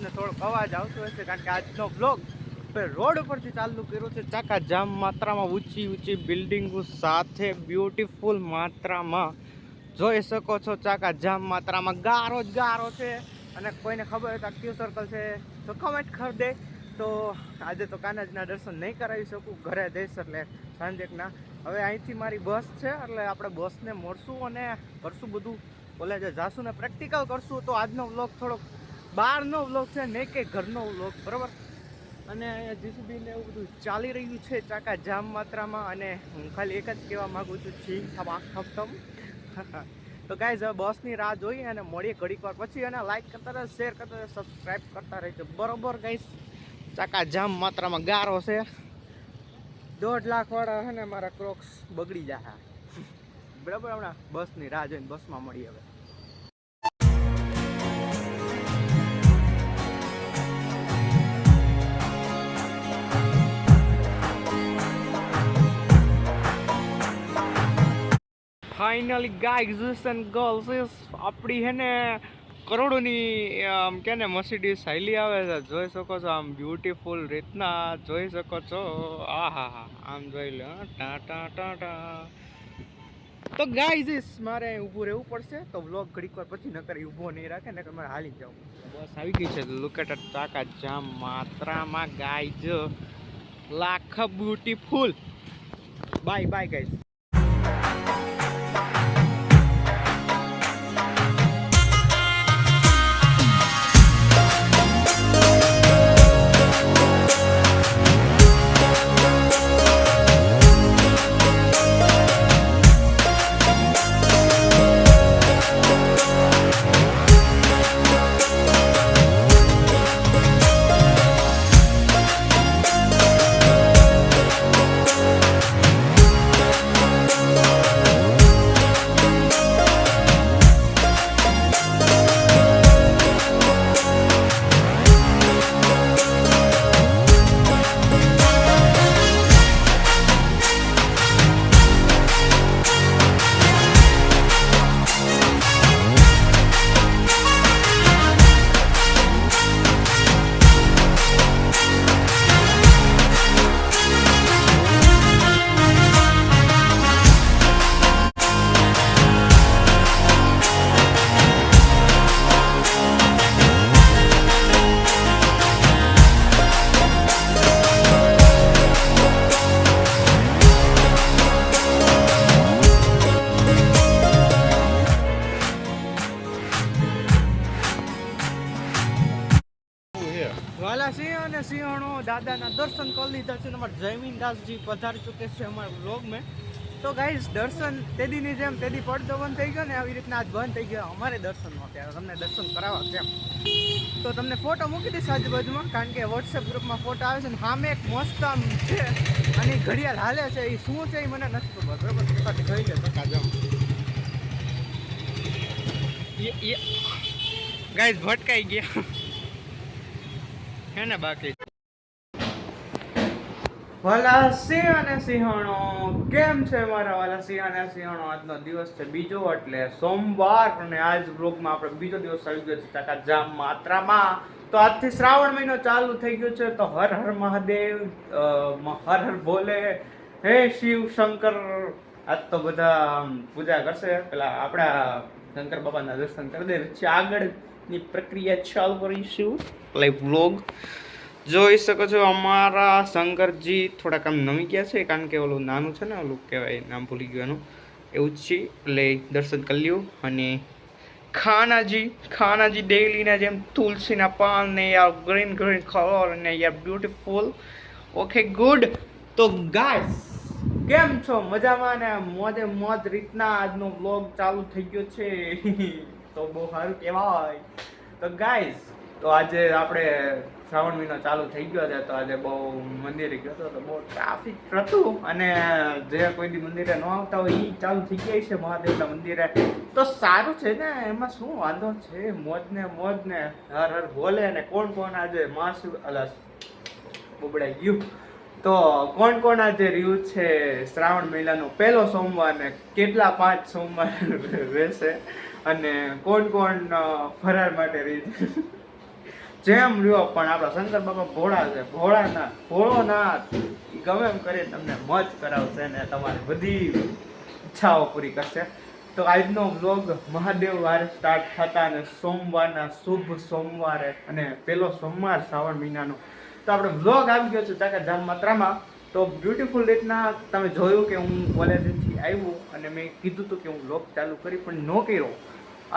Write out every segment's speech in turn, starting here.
ને થોડોક અવાજ આવતો હશે કારણ કે આજનો બ્લોગ રોડ ઉપરથી ચાલુ કર્યો છે. ચાકા જામ માત્રામાં ઊંચી ઊંચી બિલ્ડિંગો સાથે બ્યુટીફુલ માત્રામાં જોઈ શકો છો. ચાકા જામ માત્રામાં ગારો જ ગારો છે. અને કોઈને ખબર હોય તો ક્યુ સર્કલ છે તો કમેન્ટ કરી દે. તો આજે તો કાનાજીના દર્શન નહીં કરાવી શકું, ઘરે જઈશ એટલે સાંજેકના. હવે અહીંથી મારી બસ છે એટલે આપણે બસને મળશું અને કરશું બધું કોલેજે જાશું ને પ્રેક્ટિકલ કરશું. તો આજનો વ્લોગ થોડોક બહારનો વ્લોગ છે, નહીં કે ઘરનો વ્લોગ, બરાબર. અને અહીંયા જીસીબી ને એવું બધું ચાલી રહ્યું છે ચાકા જામ માત્રામાં. અને હું ખાલી એક જ કહેવા માગું છું, છી ખમ. તો ગાઈઝ હવે બસની રાહ જોઈએ અને મળીએ ઘડીક વાર પછી. અને લાઈક કરતા રહે, શેર કરતા રહે, સબસ્ક્રાઈબ કરતા રહેજો, બરોબર ગાઈઝ. ચાકા જામ માત્રામાં ગારો છે. 1.5 લાખ વાળા છે ને મારા ક્રોક્સ બગડી જાય, બરાબર. હમણાં બસની રાહ જોઈને બસમાં મળીએ હવે. ફાઇનલી ગાઈઝ એન્ડ ગર્લ્સ આપણી હે ને કરોડોની આમ કે ને મર્સિડીઝ હાઈલી આવે છે, જોઈ શકો છો. આમ બ્યુટીફુલ રીતના જોઈ શકો છો. આ હા આમ જોઈ લો, ટા ટા ટા ટા. તો ગાઈઝ મારે ઊભું રહેવું પડશે, તો વ્લોગ ઘડીક વાર પછી નકર ઊભો નહીં રાખે ને મારે હાલી જાઉં. બસ આવી ગઈ છે. લુક એટ ચાકા જામ માત્રામાં guys, lakh beautiful. Bye bye guys. વાલા સિંહ અને સિંહણો દાદાના દર્શન કરી લીધા છે. અમારા જયમીનદાસજી પધારી ચૂકે છે અમારા વ્લોગમાં. તો ગાઈઝ દર્શન તેદીની જેમ તેદી પડદો બંધ થઈ ગયો ને આવી રીતના આજ બંધ થઈ ગયો અમારે દર્શન નહોતા. તમને દર્શન કરાવવા કેમ, તો તમને ફોટો મૂકી દઈશ આજુબાજુમાં, કારણ કે વોટ્સએપ ગ્રુપમાં ફોટો આવે છે ને સામે એક મસ્ત આમ છે અને ઘડિયાળ હાલે છે. એ શું છે એ મને નથી ખબર, બરાબર. જોઈ લે ટકા જામ ગાઈઝ ભટકાઈ ગયા હે ને. બાકી વાલા સિંહ અને સિંહણો કેમ છે મારા વાલા સિંહ અને સિંહણો? આજનો દિવસ છે બીજો, એટલે સોમવાર. અને આજ બ્લોગમાં આપણે બીજો દિવસ આવી ગયો છે ચાકા જામ માત્રામાં. તો આજથી શ્રાવણ મહિનો ચાલુ થઈ ગયો છે. તો હર હર મહાદેવ, હર હર ભોલે, હે શિવ શંકર. આજ તો બધા પૂજા કરશે. પેલા આપણા શંકર બાબાના દર્શન કરી દે પછી આગળની પ્રક્રિયા ચાલુ કરીશું. લાઈવ વ્લોગ જોઈ શકો છો. અમારા શંકરજી થોડાક આમ નમી ગયા છે, કારણ કે ઓલું નાનું છે ને, ઓલું કહેવાય, નામ ભૂલી ગયું એનું, એવું જ છે. એટલે દર્શન કરી લ્યું. અને ખાનાજી ડેઈલીના જેમ તુલસીના પાન ને યાર ગ્રીન કલર અને યાર બ્યુટીફુલ. Okay good. તો ગાઈસ કેમ છો? મજામાં ને મોજ રીતના આજનો વ્લોગ ચાલુ થઈ ગયો છે. તો બહુ સારું કહેવાય. તો ગાઈસ તો આજે આપણે શ્રાવણ મહિનો ચાલુ થઈ ગયો છે. તો આજે બહુ મંદિરે ગયો હતો, તો બહુ ટ્રાફિક હતું. અને જે કોઈ દી મંદિરે ન આવતા હોય એ ચાલુ થઈ ગયા છે મહાદેવના મંદિરે. તો સારું છે ને, એમાં શું વાંધો છે? મોજ ને હર હર બોલે. ને કોણ આજે માસુ અલા બબડાઈ ગયું. તો કોણ આજે રહ્યું છે શ્રાવણ મહિનાનો પહેલો સોમવાર, ને કેટલા 5 સોમવાર રહેશે, અને કોણ ફરાર માટે રહી છે. જેમ રહ્યો, પણ આપણા શંકર બાપા ભોળા છે, ભોળોનાથ ઈ ગમે એમ કરી તમને મોજ કરાવશે ને તમારી બધી ઈચ્છાઓ પૂરી કરશે. તો આજનો વ્લોગ મહાદેવ વારે સ્ટાર્ટ થતા અને સોમવારના શુભ સોમવારે અને પહેલો સોમવાર શ્રાવણ મહિનાનો તો આપણે વ્લોગ આવી ગયો છે ચાકા જામ માત્રામાં. તો બ્યુટીફુલ રીતના તમે જોયું કે હું કોલેજથી આવ્યું અને મેં કીધું હતું કે હું વ્લોગ ચાલુ કરી પણ ન કર્યો.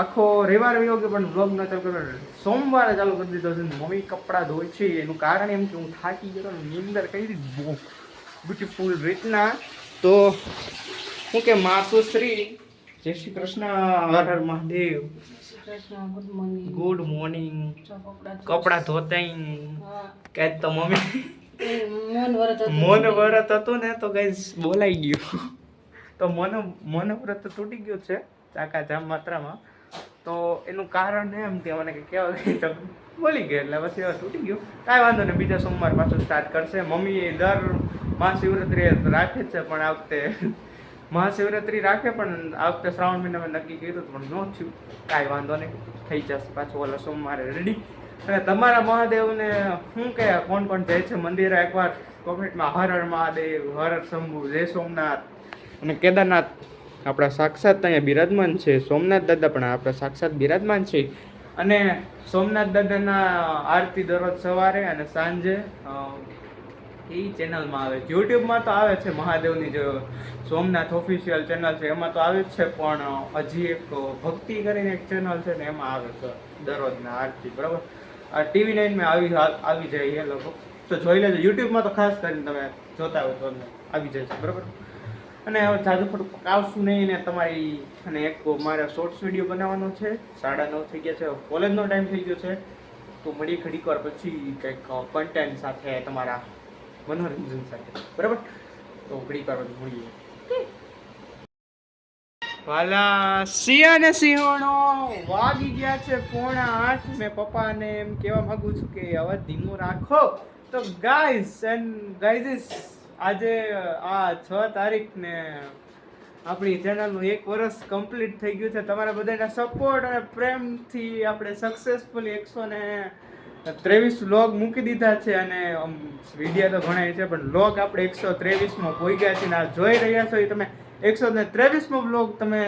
આખો રવિવાર આવ્યો કે પણ વ્લોગ ન ચાલુ કર્યો, સોમવારે ચાલુ કરી દીધો છે. મમ્મી કપડાં ધોઈ છે એનું કારણ એમ કે હું થાકી ગયો નીંદર કરી દીધી બ્યુટીફુલ રીતના. તો શું કે માતુશ્રી જય શ્રી કૃષ્ણ, હર હર મહાદેવ, ગુડ મોર્નિંગ. કપડા ધોતા કે તો મમ્મી મૌન વ્રત હતું ને તો ગાઈસ બોલાઈ ગયું. તો મૌન વ્રત તૂટી ગયું છે ચાકા જામ માત્રામાં. તો એનું કારણ એમ કે મને કેવા ગઈ તો બોલી ગયો એટલે પછી તૂટી ગયું. કાંઈ વાંધો નહીં, બીજા સોમવાર પાછું સ્ટાર્ટ કરશે. મમ્મી દર મહાશિવરાત્રિ રાખે જ છે પણ આ વખતે મહાશિવરાત્રિ રાખે પણ આ વખતે શ્રાવણ મહિનામાં નક્કી કર્યું પણ ન થયું. કાંઈ વાંધો નહીં, થઈ જશે પાછું ઓલા સોમવારે રેડી. અને તમારા મહાદેવને શું કહે કોણ કોણ જાય છે મંદિરે એકવાર કોમેન્ટમાં હર હર મહાદેવ, હર હર શંભુ, જય સોમનાથ. અને કેદારનાથ આપણા સાક્ષાત અહીંયા બિરાજમાન છે, સોમનાથ દાદા પણ આપણા સાક્ષાત બિરાજમાન છે. અને સોમનાથ દાદાના આરતી દરરોજ સવારે અને સાંજે એ ચેનલમાં આવે છે. યુટ્યુબમાં તો આવે છે મહાદેવની જે સોમનાથ ઓફિશિયલ ચેનલ છે એમાં તો આવે જ છે, પણ હજી એક ભક્તિ કરીને એક ચેનલ છે ને એમાં આવે છે દરરોજના આરતી, બરાબર. આ TV9 માં આવી જાય એ લોકો તો જોઈ લેજો. યુટ્યુબમાં તો ખાસ કરીને તમે જોતા હોય તો આવી જાય છે, બરાબર. અને હવે જાજુ થોડુંક પકાવશું નહીં ને તમારી અને એક મારે શોર્ટ્સ વિડીયો બનાવવાનો છે. 9:30 થઈ ગયા છે, કોલેજનો ટાઈમ થઈ ગયો છે. તો મળી ઘડીક વાર પછી કંઈક કન્ટેન્ટ સાથે તમારા મનોરંજન સાથે, બરાબર. તો ઘડીક વાર પછી મળીએ. વાલા સિંહ ને સિંહણો વાગી ગયા છે 7:45. મેં પપ્પાને એમ કહેવા માંગુ છું કે અવાજ ધીમો રાખો. તો ગાઈઝ એન્ડ ગાઈઝ આજે આ 6 તારીખ ને આપણી ચેનલનું 1 વર્ષ કમ્પ્લીટ થઈ ગયું છે. તમારા બધાના સપોર્ટ અને પ્રેમથી આપણે સક્સેસફુલી 123 વ્લોગ મૂકી દીધા છે. અને વિડીયો તો ઘણા છે પણ વ્લોગ આપણે 123માં પહોંચી ગયા છે. આ જોઈ રહ્યા છો એ તમે 123મો વ્લોગ તમે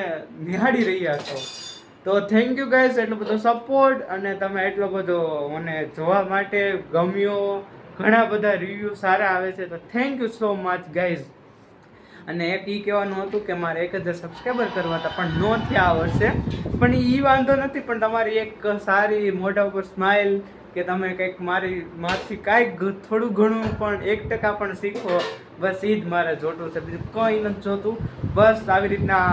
નિહાળી રહ્યા છો. તો થેન્ક યુ ગાઈઝ, એટલો બધો સપોર્ટ અને તમે એટલો બધો મને જોવા માટે ગમ્યો. ઘણા બધા રિવ્યૂ સારા આવે છે તો thank you so much guys. અને એક એ કહેવાનું હતું કે મારે 1000 સબસ્ક્રાઈબર કરવા હતા પણ નો થયા આ વર્ષે. પણ એ વાંધો નથી, પણ તમારી એક સારી મોઢા ઉપર સ્માઇલ કે તમે કંઈક મારથી કાંઈક થોડું ઘણું પણ 1% પણ શીખો, બસ એ જ મારે જોતું છે, બીજું કંઈ નથી જોતું. બસ આવી રીતના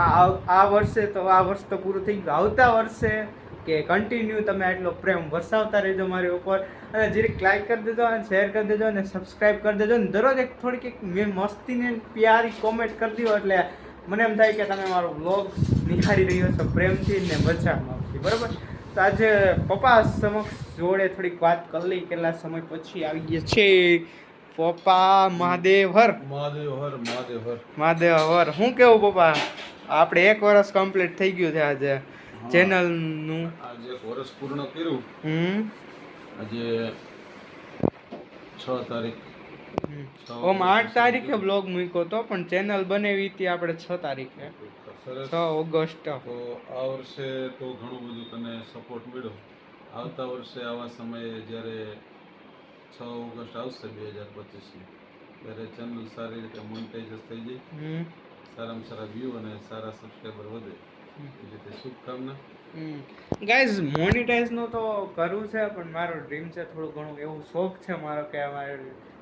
આ વર્ષે તો આ વર્ષ તો પૂરું થઈ ગયું. આવતા વર્ષે કે કન્ટિન્યુ તમે એટલો પ્રેમ વરસાવતા રહેજો મારી ઉપર. અને જરીક લાઈક કરી દેજો અને શેર કરી દેજો અને સબસ્ક્રાઈબ કરી દેજો. ને દરરોજ એક થોડીક એક મેં મસ્તીને પ્યારી કોમેન્ટ કરી દો એટલે મને એમ થાય કે તમે મારો વ્લોગ નિહાળી રહ્યો છો પ્રેમથી ને મજામાં, બરાબર. તો આજે પપ્પા સમક્ષ જોડે થોડીક વાત કરી લઈ, કેટલા સમય પછી આવી ગયા છે પપ્પા. મહાદેવ હર મહાદેવ હર. શું કેવું પપ્પા, આપણે 1 વર્ષ કમ્પ્લીટ થઈ ગયું છે આજે ચેનલ નું. આજે 1 વર્ષ પૂર્ણ કર્યું. આજે 6 તારીખ ઓમ 8 તારીખે બ્લોગ મૂક્યો તો પણ ચેનલ બનાવી હતી આપણે 6 તારીખે, 6 ઓગસ્ટ. તો આ વર્ષે તો ઘણું બધું તને સપોર્ટ મળ્યો. આવતા વર્ષે આવા સમયે જ્યારે 6 ઓગસ્ટ આવશે 2025 ત્યારે ચેનલ સારી રીતે મોનેટાઇઝ થઈ જાય, સારામાં સારા વ્યૂ અને સારા સબસ્ક્રાઈબર વધે એ રીતે શુભકામના. ગાઈઝ મોનેટાઇઝ નું તો કરવું છે પણ મારો ડ્રીમ છે થોડું ઘણું એવું શોખ છે મારો કે અમારે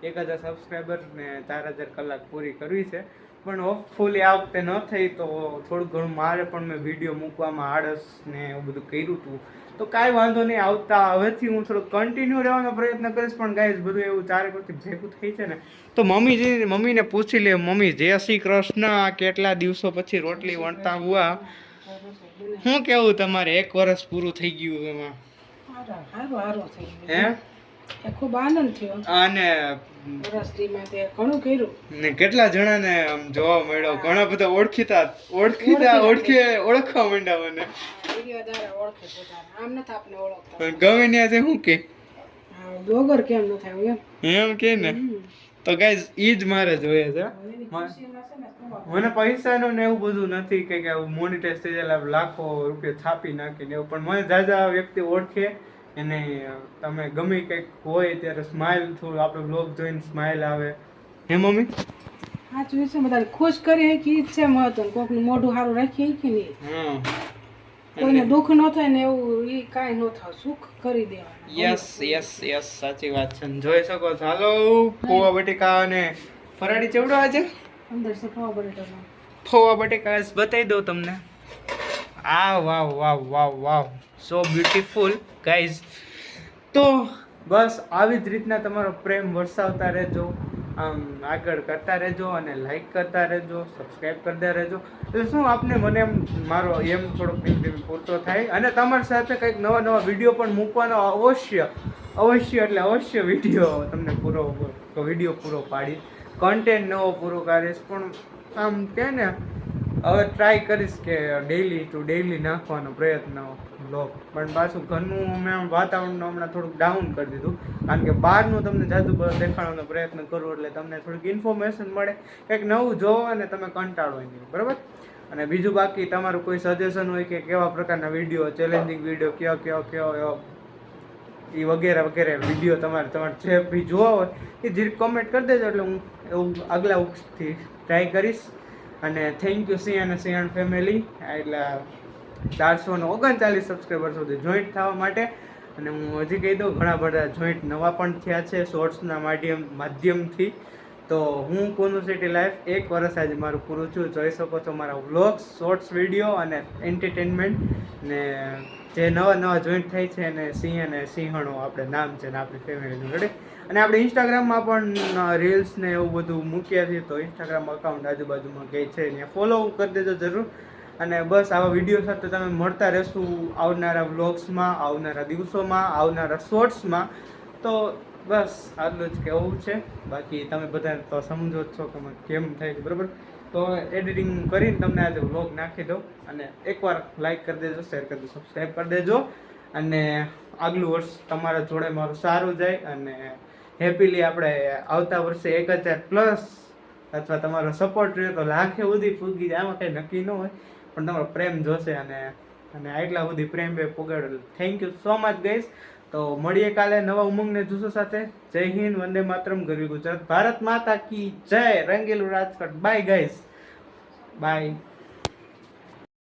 1000 સબસ્ક્રાઈબર ને 4000 કલાક પૂરી કરવી છે. પણ હોપફુલી આ વખતે ન થઈ તો થોડું ઘણું મારે પણ મેં વિડીયો મૂકવામાં આળસ ને એવું બધું કર્યું હતું. તો કાંઈ વાંધો નહીં, આવતા હવેથી હું થોડું કન્ટિન્યુ રહેવાનો પ્રયત્ન કરીશ. પણ ગાઈઝ બધું એવું ચારેકોરથી ભેગું થઈ છે ને તો મમ્મીને પૂછી લે, મમ્મી જય શ્રી કૃષ્ણ, કેટલા દિવસો પછી રોટલી વણતા હુઆ. શું કેવું તમારે 1 વર્ષ પૂરું થઈ ગયું એમાં? હે ખૂબ આનંદ થયો અને વર્ષદીમાં તે ઘણું કર્યું ને કેટલા જણાને જોવા મળ્યો, ઘણા બધા ઓળખવા માંડ્યા મને. વિડીયો દ્વારા ઓળખે પોતાને, આમ નથી આપણે ઓળખતા. ગમે ત્યાં શું કે વગર કેમ ન થાય એમ એમ કે ને તો ગાઈઝ ઈ જ મારે જોઈએ છે એની ખુશીમાં છે ને ખોવા મને પૈસાનું ને એવું બધું નથી કે આવું મોનિટાઈઝ થઈ જાય એટલે લાખો રૂપિયા છાપી નાખીને એવું, પણ મને જાજા વ્યક્તિ ઓળખે એને તમે ગમે કંઈક હોય ત્યારે સ્માઇલ થોડું આપણે બ્લોગ જોઈને સ્માઇલ આવે. હે મમ્મી? સાચું છે, બધાને ખુશ કરી કે ઈ જ છે મહત્વ. કોકનું મોઢું સારું રાખીએ કે નહીં, હા કોઈને દુઃખ ન થાય ને એવું ઈ કાંઈ ન થાય, સુખ કરી દેવાનું. યસ યસ યસ સાચી વાત છે. જોઈ શકો છો. હાલો પૌવા બટેકા અને ફરાળી ચેવડો આજે અંદર છે ખવા બટેટામાં. પૌવા બટેકા બતાવી દઉં તમને. આ વાવ વાવ વાવ વાવ સો બ્યુટીફુલ ગાઈઝ. તો બસ આવી જ રીતના તમારો પ્રેમ વરસાવતા રહેજો, આમ આગળ કરતા રહેજો અને લાઈક કરતા રહેજો, સબસ્ક્રાઈબ કરતા રહેજો. એટલે શું આપને મને એમ મારો એમ થોડોક ધીમે પૂરતો થાય અને તમારી સાથે કંઈક નવા નવા વિડીયો પણ મૂકવાનો અવશ્ય અવશ્ય એટલે અવશ્ય વિડીયો તમને વિડીયો પૂરો પાડી કન્ટેન્ટ નવો પૂરો કરીશ. પણ આમ કે ને હવે ટ્રાય કરીશ કે ડેઈલી ટુ ડેઈલી નાખવાનો પ્રયત્ન બ્લોગ, પણ પાછું ઘરનું મેં વાતાવરણ હમણાં થોડુંક ડાઉન કરી દીધું કારણ કે બહારનું તમને જાદુ દેખાડવાનો પ્રયત્ન કરું એટલે તમને થોડીક ઇન્ફોર્મેશન મળે, કંઈક નવું જોવો અને તમે કંટાળો નહીં, બરાબર. અને બીજું બાકી તમારું કોઈ સજેશન હોય કે કેવા પ્રકારના વિડીયો, ચેલેન્જિંગ વિડીયો કેવો એ વગેરે વગેરે વિડીયો તમારે જે બી જોવા હોય એ જીરીક કોમેન્ટ કરી દેજો એટલે હું એવું આગલા વખતથી ટ્રાય કરીશ. અને થેન્ક યુ સિંહ અને સિંહણ ફેમિલી એટલે 439 સબસ્ક્રાઈબર સુધી જોઈન્ટ થવા માટે. અને હું હજી કહી દઉં ઘણા બધા જોઈન્ટ નવા પણ થયા છે શોર્ટ્સના માધ્યમથી. તો હું કોનું સિટી લાઈફ 1 વર્ષ આજે મારું પૂરું છું. જોઈ શકો છો મારા વ્લોગ્સ, શોર્ટ્સ વિડીયો અને એન્ટરટેનમેન્ટ. ને જે નવા જોઈન્ટ થાય છે અને સિંહ અને સિંહણો આપણે નામ છે ને આપણી ફેમિલીનું રેડી. અને આપણે ઇન્સ્ટાગ્રામમાં પણ રીલ્સ ને એવું બધું મૂક્યા છીએ, તો ઇન્સ્ટાગ્રામ અકાઉન્ટ આજુબાજુમાં કંઈ છે ત્યાં ફોલો કરી દેજો જરૂર. અને બસ આવા વિડીયો સાથે તમે મળતા રહેશું આવનારા વ્લોગ્સમાં, આવનારા દિવસોમાં, આવનારા શોર્ટ્સમાં. તો બસ આટલું જ કહેવું છે. બાકી તમે બધા તો સમજો જ છો કે કેમ થાય છે, બરાબર. તો એડિટિંગ કરીને તમને આજે વ્લોગ નાખી દઉં અને એકવાર લાઈક કરી દેજો, શેર કરી દેજો, સબસ્ક્રાઈબ કરી દેજો. અને આગલું વર્ષ તમારા જોડે મારું સારું જાય અને હેપીલી આપણે આવતા વર્ષે 1000+ અથવા તમારો સપોર્ટ રહ્યો તો લાખે સુધી પૂગી જાય. આમાં કંઈ નક્કી ન હોય પણ તમારો પ્રેમ જોશે અને આટલા સુધી પ્રેમ પોગાડેલો. Thank you so much guys. તો મળીએ કાલે નવા ઉમંગને જુસ્સો સાથે. જય હિન્દ, વંદે માતરમ, ગરવી ગુજરાત, ભારત માતા કી જય, રંગીલું રાજકોટ. Bye guys, by.